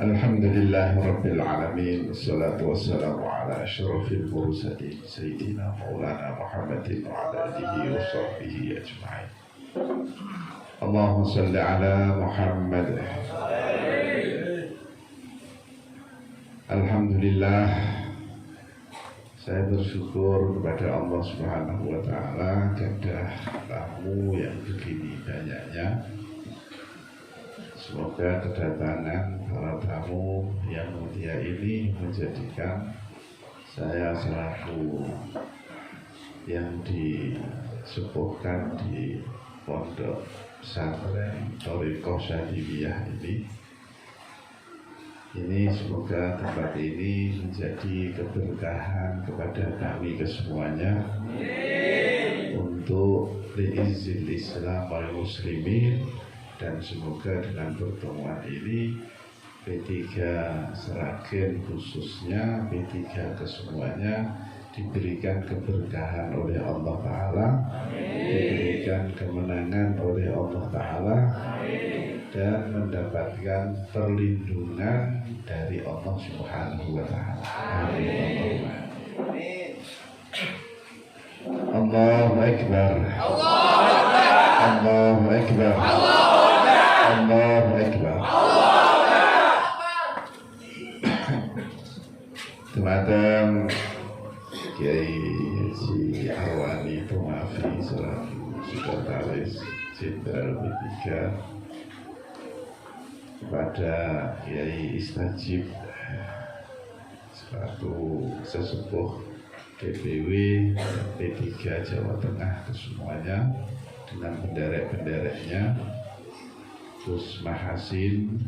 Alhamdulillahi Rabbil Alamin. Assalatu wassalamu ala ashrafil mursalin Sayyidina Maulana Muhammadin wa ala alihi wa sahbihi ajma'in. Allahumma salli ala Muhammad. Alhamdulillah, saya bersyukur kepada Allah Subhanahu wa Ta'ala kepada tamu yang begini banyaknya. Semoga kedatangan para tamu yang mulia ini menjadikan saya selaku yang disepuhkan di pondok pesantren Thariqah Syadiliyah ini semoga tempat ini menjadi keberkahan kepada kami kesemuanya untuk li'izzil Islam wal muslimin. Dan semoga dengan pertemuan ini P3 Sragen khususnya, P3 kesemuanya diberikan keberkahan oleh Allah Ta'ala, diberikan kemenangan oleh Allah Ta'ala, dan mendapatkan perlindungan dari Allah Subhanahu wa Ta'ala. Amin. Allahu Akbar. Allahu Akbar. Allahu Akbar. Teman-teman Kiai Haji Arwani Tomafi selaku Sekretaris Jenderal P3, kepada Kiai Istajib selaku sesepuh DPW P3 Jawa Tengah kesemuanya dengan penderek-pendereknya, Gus Mahasin,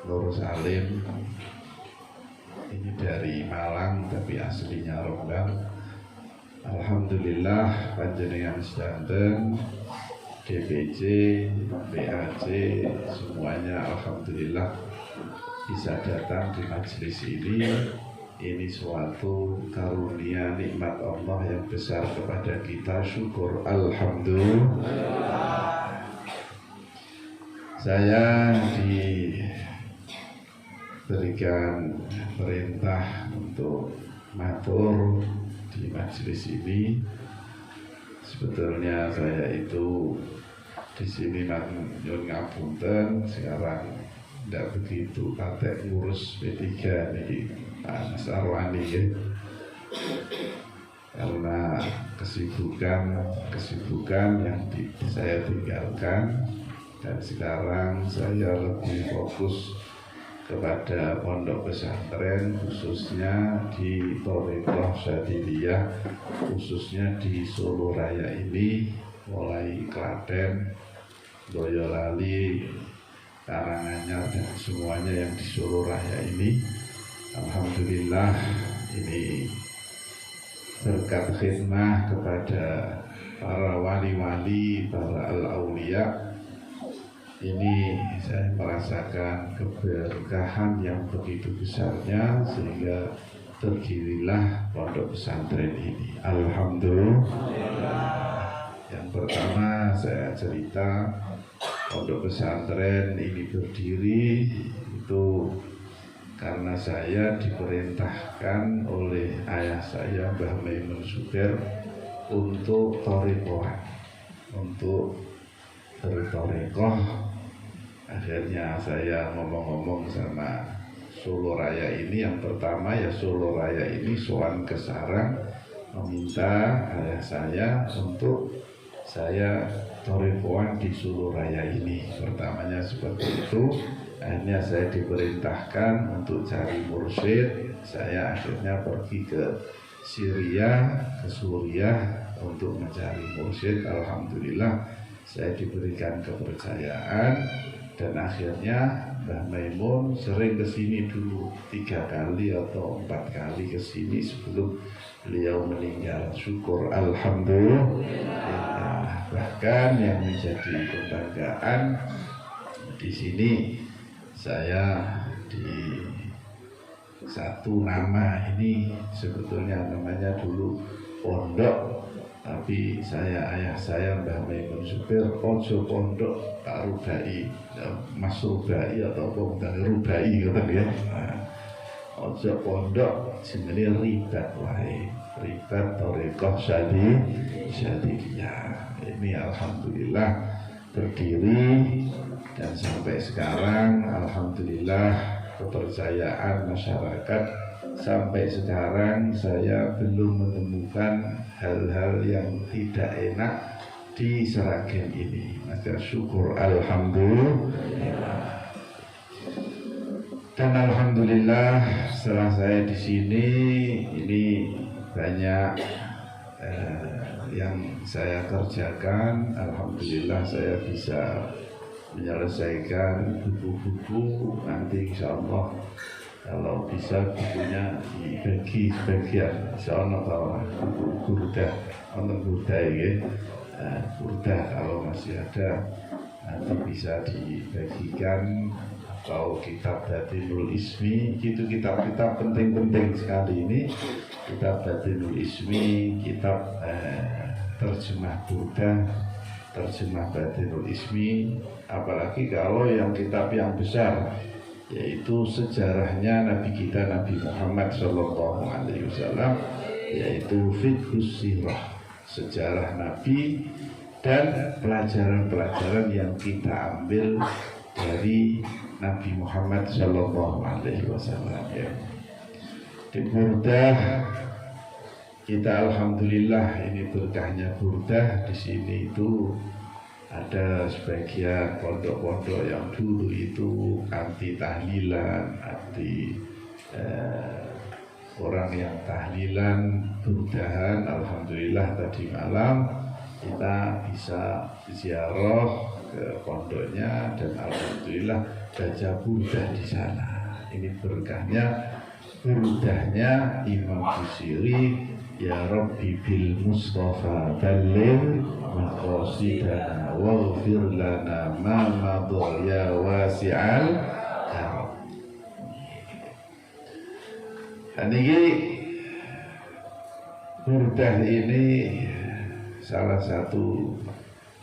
Nur Salim, ini dari Malang tapi aslinya Rembang. Alhamdulillah panjenengan sedanten, DPC, PAC, semuanya alhamdulillah bisa datang di majelis ini. Ini suatu karunia nikmat Allah yang besar kepada kita, syukur alhamdulillah. Saya diberikan perintah untuk matur di majelis ini. Sebetulnya saya itu di sini nyun ngapunten, sekarang tidak begitu katek ngurus P3 nih Mas Arwani ya. Karena kesibukan yang saya tinggalkan, dan sekarang saya lebih fokus kepada pondok pesantren, khususnya di Thariqah Syadiliyah, khususnya di Solo Raya ini, mulai Klaten, Boyolali, Karanganyar, dan semuanya yang di Solo Raya ini. Alhamdulillah, ini berkat khidmah kepada para wali-wali, para al-awliya, ini saya merasakan keberkahan yang begitu besarnya, sehingga terdirilah pondok pesantren ini. Alhamdulillah. Yang pertama saya cerita, pondok pesantren ini berdiri itu karena saya diperintahkan oleh ayah saya, Mbah Maimun Suger, untuk thariqohan, untuk berthariqoh. Akhirnya saya ngomong-ngomong sama Solo Raya ini, yang pertama ya Solo Raya ini sowan ke sarang meminta ayah saya untuk saya thariqohan di Solo Raya ini. Pertamanya seperti itu. Akhirnya saya diperintahkan untuk cari mursyid. Saya akhirnya pergi ke Syria, ke Suriah untuk mencari mursyid. Alhamdulillah saya diberikan kepercayaan, dan akhirnya Mbah Maimun sering kesini dulu 3 kali atau 4 kali kesini sebelum beliau meninggal. Syukur alhamdulillah. Bahkan yang menjadi kebanggaan di sini, saya di satu nama ini sebetulnya namanya dulu Pondok tapi ayah saya Mbah Maimun Supir ojo pondok tak rubai, Mas Rubai atau apa rubai gitu ya. Ojo pondok jenenge ribat wae, ribat thariqah syadiliyah. Ini alhamdulillah berdiri dan sampai sekarang alhamdulillah kepercayaan masyarakat sampai sekarang saya belum menemukan hal-hal yang tidak enak di Sragen ini. Maka syukur alhamdulillah. Dan alhamdulillah setelah saya di sini ini banyak yang saya kerjakan. Alhamdulillah saya bisa menyelesaikan buku-buku. Nanti insya Allah kalau bisa bukunya dibagi sebagian. Insya Allah kalau buku burdah, untuk burdah ya, burdah kalau masih ada nanti bisa dibagikan. Atau kitab Batinul Ismi, itu kitab-kitab penting-penting sekali ini. Kitab Batinul Ismi, kitab terjemah burdah, terjemah Batinul Ismi, apalagi kalau yang kitab yang besar, yaitu sejarahnya Nabi kita Nabi Muhammad SAW, yaitu Fiqhus Sirah, sejarah Nabi dan pelajaran-pelajaran yang kita ambil dari Nabi Muhammad SAW ya. Di burdah kita alhamdulillah ini berkahnya burdah di sini itu ada sebagian pondok-pondok yang dulu itu anti tahlilan, anti orang yang tahlilan burdahan. Alhamdulillah tadi malam kita bisa ziarah ke pondoknya dan alhamdulillah baca burdah di sana. Ini berkahnya burdahnya Imam Busiri, ya Rabbi bil Mustafa balligh maqasidana waghfir lana ma madha ya wasi'al karam. Dan ini burdah ini salah satu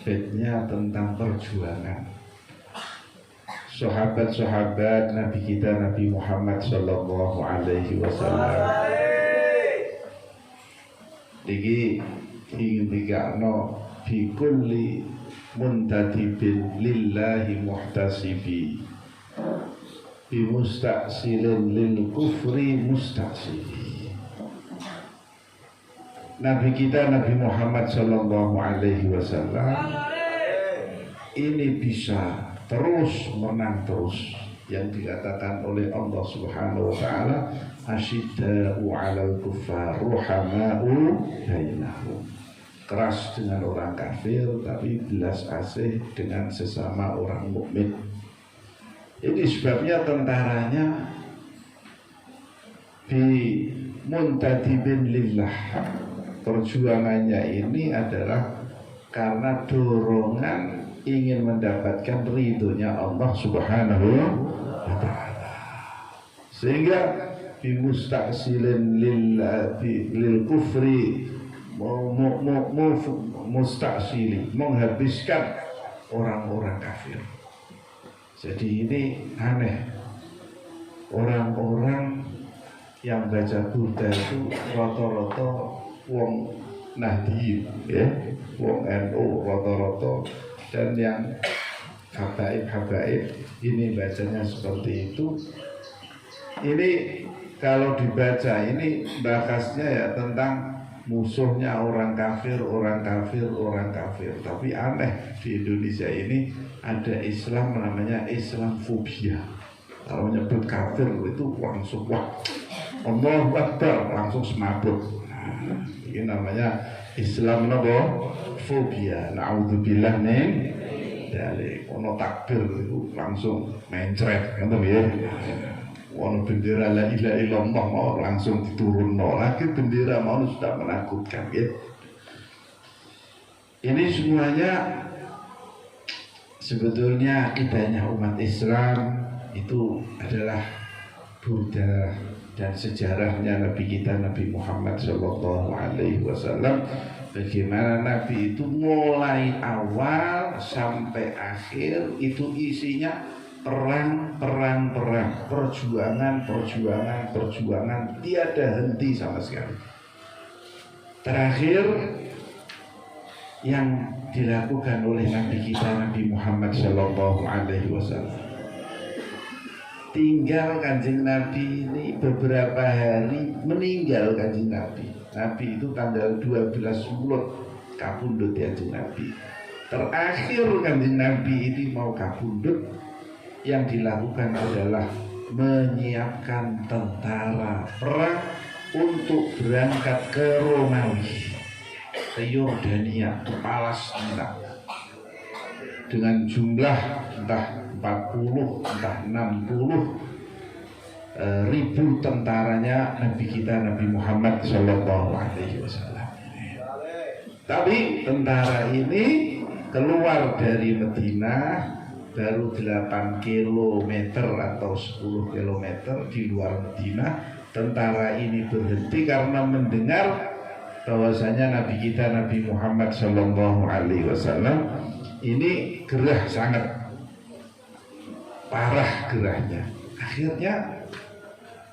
baitnya tentang perjuangan sahabat-sahabat Nabi kita Nabi Muhammad sallallahu alaihi wasallam. Iki ingin dikakno bi kulli muntadibin lillahi muhtasibi bi mustaqsilin lil kufri mustaqsibi. Nabi kita Nabi Muhammad sallallahu alaihi wasallam ini bisa terus menang terus, yang dikatakan oleh Allah Subhanahu wa taala asyidda'u 'alal kuffar ruhama'u bainahum. Keras dengan orang kafir tapi belas asih dengan sesama orang mukmin. Ini sebabnya tentaranya bi muntadibin lillah. Perjuangannya ini adalah karena dorongan ingin mendapatkan ridhonya Allah Subhanahu wa ta'ala. Sehingga bimustaqsilin lil kufri mustaqsili, menghabiskan orang-orang kafir. Jadi ini aneh, orang-orang yang baca burdah itu rata-rata wong Nahdien ya, wong NU rata-rata, dan yang habaib ini bacanya seperti itu. Ini kalau dibaca ini bahasnya ya tentang musuhnya orang kafir, orang kafir, orang kafir. Tapi aneh, di Indonesia ini ada Islam namanya Islam fobia. Kalau menyebut kafir itu langsung wah, Allahu Akbar, langsung semabut. Ini namanya Islam fobia. Na'udzubillah min dzalik. Ono takbir itu langsung mencret, kan ya. Ono bendera la ilaha illallah mau langsung diturunno lagi, bendera mau sudah menakutkan ya. Ini semuanya sebetulnya idahnya umat Islam itu adalah burdah dan sejarahnya Nabi kita Nabi Muhammad SAW bagaimana Nabi itu mulai awal sampai akhir itu isinya perang, perjuangan, tiada henti sama sekali. Terakhir yang dilakukan oleh Nabi kita Nabi Muhammad Shallallahu Alaihi Wasallam, tinggal Kanjeng Nabi ini beberapa hari meninggal Kanjeng Nabi. Nabi itu tanggal 12 Mulut kapundhut ya Kanjeng Nabi. Terakhir Kanjeng Nabi ini mau kapundhut, yang dilakukan adalah menyiapkan tentara perang untuk berangkat ke Romawi, ke Yordania, ke Palestina, dengan jumlah entah 40 entah 60 ribu tentaranya Nabi kita Nabi Muhammad Shallallahu Alaihi Wasallam. Tapi tentara ini keluar dari Madinah baru 8 kilometer atau 10 kilometer di luar Madinah. Tentara ini berhenti karena mendengar bahwasanya Nabi kita Nabi Muhammad Shallallahu Alaihi Wasallam ini gerah, sangat parah gerahnya. Akhirnya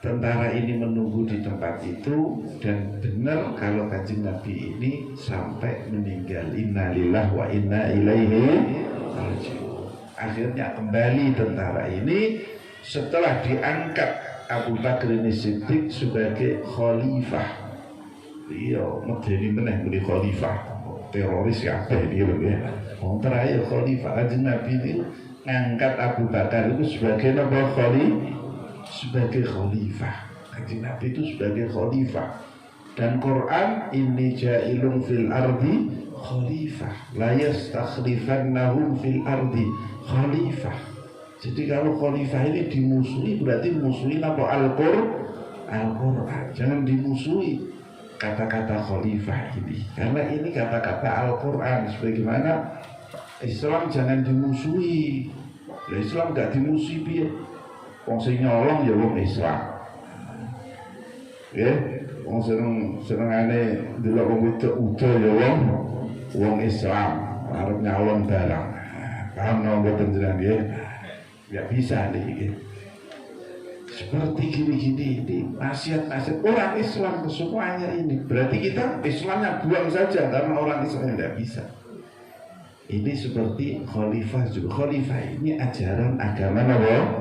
tentara ini menunggu di tempat itu, dan benar kalau Kanjeng Nabi ini sampai meninggal. Innalillahi wa inna ilaihi raji'un. Akhirnya kembali tentara ini setelah diangkat Abu Bakar Siddiq sebagai khalifah. Iya, medeni meneh muni khalifah. Teroris kabeh iki lho ya. Wong terakhir khalifah Kanjeng Nabi itu ngangkat Abu Bakar itu sebagai apa? Sebagai khalifah. Kanjeng Nabi itu sebagai khalifah. Dan Quran inni ja'ilun fil ardi khalifah la yastakhlifannahum fil ardi khalifah. Jadi kalau khalifah ini dimusuhi berarti musuhin apa? Al-Quran. Jangan dimusuhi kata-kata khalifah ini, karena ini kata-kata Al-Quran. Sebagaimana Islam jangan dimusuhi. Islam gak dimusuhi piye? Wong sing nyolong ya wong Islam. Ya, wong senengane delok wong wedok udo ya wong Islam, arep nyalon barang. Paham napa panjenengan nggih? Ya bisa nih. Seperti gini-gini ini nasihat-nasihat orang Islam semuanya ini. Berarti kita Islamnya buang saja karena orang Islam tidak bisa. Ini seperti khalifah juga. Khalifah ini ajaran agama apa?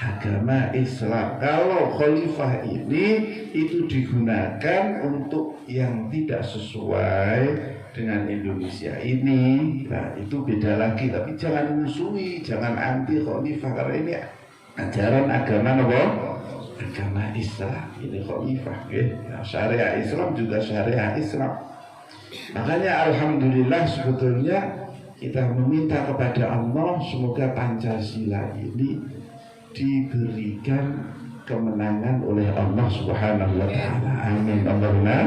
Agama Islam. Kalau khalifah ini itu digunakan untuk yang tidak sesuai dengan Indonesia ini, nah itu beda lagi. Tapi jangan musuhi, jangan anti khalifah, karena ini ajaran agama apa? Agama Islam. Ini khalifah ya. Nah, syariah Islam juga syariah Islam. Makanya alhamdulillah sebetulnya kita meminta kepada Allah semoga Pancasila ini diberikan kemenangan oleh Allah Subhanahu wa taala. Amin. Allahumma.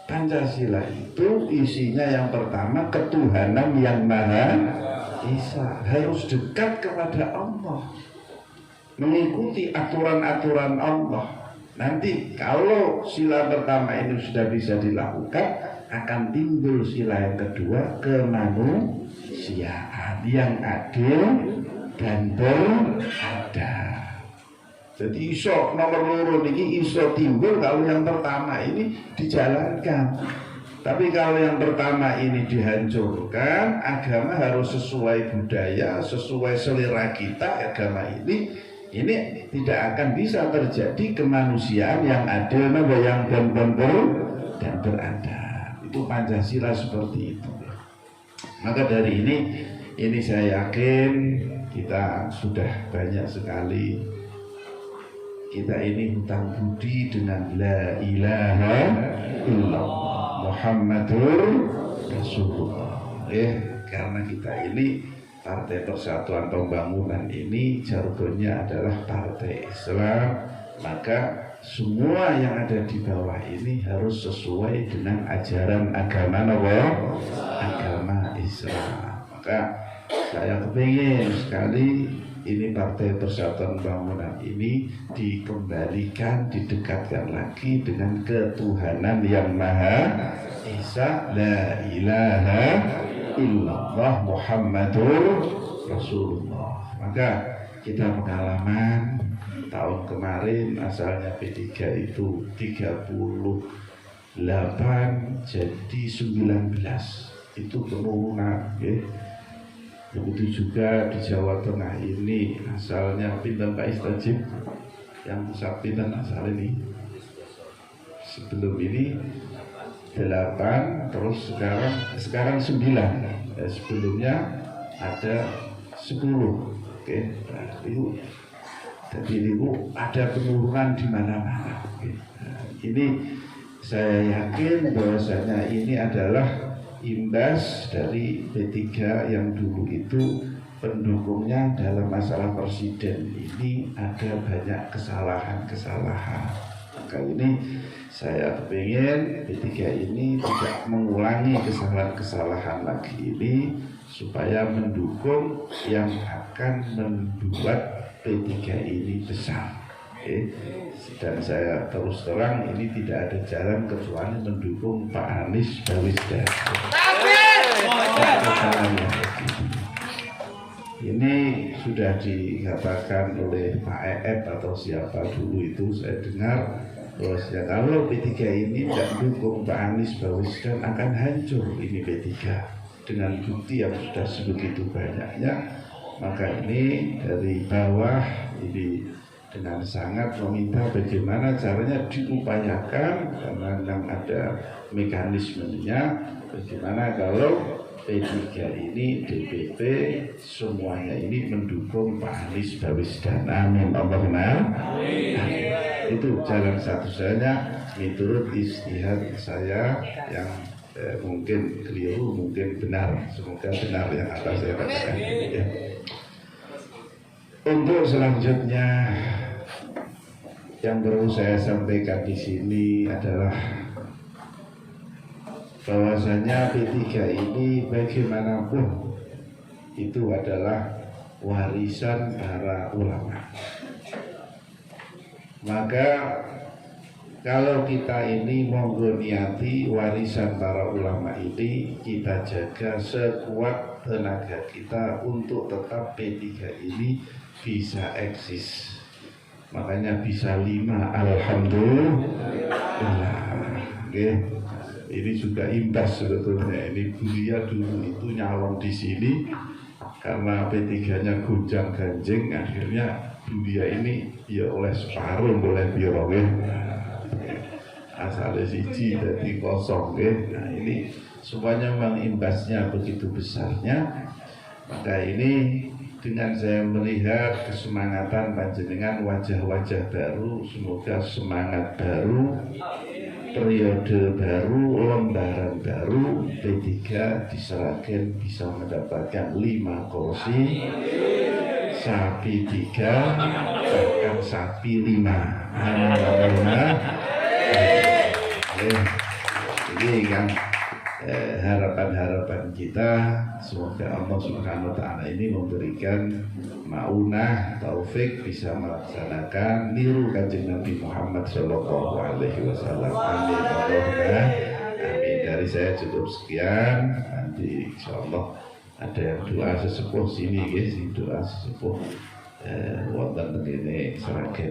Pancasila itu isinya yang pertama ketuhanan yang Maha Esa, harus dekat kepada Allah, mengikuti aturan-aturan Allah. Nanti kalau sila pertama ini sudah bisa dilakukan, akan timbul sila yang kedua, kemanusiaan yang adil dan beradab. Jadi iso nomor loro ini iso timbul kalau yang pertama ini dijalankan. Tapi kalau yang pertama ini dihancurkan, agama harus sesuai budaya, sesuai selera kita. Agama ini tidak akan bisa terjadi kemanusiaan yang adil, yang benar dan beradab. Itu Pancasila seperti itu. Maka dari ini saya yakin kita sudah banyak sekali. Kita ini hutang budi dengan la ilaha illallah Muhammadur Rasulullah. Karena kita ini Partai Persatuan Pembangunan ini jargonnya adalah Partai Islam, maka semua yang ada di bawah ini harus sesuai dengan ajaran agama Islam. Maka saya kepingin sekali ini Partai Persatuan Pembangunan ini dikembalikan, didekatkan lagi dengan ketuhanan yang Maha Esa, la ilaha illallah Muhammadur Rasulullah. Maka kita pengalaman tahun kemarin asalnya P3 itu 38 jadi 19, itu penurunan ya. Begitu juga di Jawa Tengah ini asalnya pinten Pak Istajib, yang pusat pinten asal ini sebelum ini 8, terus sekarang 9, sebelumnya ada 10. Oke, nah, itu jadi itu ada penurunan di mana-mana. Nah, ini saya yakin bahwasanya ini adalah imbas dari P3 yang dulu itu pendukungnya dalam masalah presiden ini ada banyak kesalahan-kesalahan. Maka ini saya ingin P3 ini tidak mengulangi kesalahan-kesalahan lagi ini, supaya mendukung yang akan membuat P3 ini besar. Dan saya terus terang ini tidak ada jalan kecuali mendukung Pak Anies Baswedan. Ini sudah dikatakan oleh Pak EF atau siapa dulu itu, saya dengar bahwasanya kalau P3 ini tidak mendukung Pak Anies Baswedan akan hancur ini P3 dengan bukti yang sudah sebegitu banyaknya. Maka ini dari bawah ini dengan sangat meminta bagaimana caranya diupayakan, karena memang ada mekanismenya, bagaimana kalau P3 ini DPP semuanya ini mendukung Pak Anies Baswedan. Amin Allahumma amin. Itu jalan satu-satunya menurut istihad saya yang mungkin keliru, mungkin benar. Semoga benar yang atas saya katakan ini ya. Untuk selanjutnya yang perlu saya sampaikan di sini adalah bahwasanya P3 ini bagaimanapun itu adalah warisan para ulama. Maka kalau kita ini monggo niati warisan para ulama ini kita jaga sekuat tenaga kita untuk tetap P3 ini bisa eksis. Makanya bisa 5, alhamdulillah. Oke. Ini juga imbas sebetulnya. Ini Bulia dulu itu nyalon di sini karena P3-nya gonjang ganjing, akhirnya Bulia ini ya oleh separuh boleh biro asalnya siji jadi kosong nah ini semuanya memang imbasnya begitu besarnya. Maka ini dengan saya melihat kesemangatan panjenengan, wajah-wajah baru, semoga semangat baru, periode baru, lembaran baru, P3 diserahkan bisa mendapatkan 5 kursi, sapi 3, bahkan sapi 5. Ini kan harapan-harapan kita, semoga Allah Subhanahu wa Ta'ala ini memberikan maunah taufik bisa melaksanakan niru kanjeng Nabi Muhammad Shallallahu Alaihi Wasallam. Amin Allahumma amin. Dari saya cukup sekian. Nanti insyaallah ada yang doa sesepuh sini guys, doa sesepuh wonten ini seragam.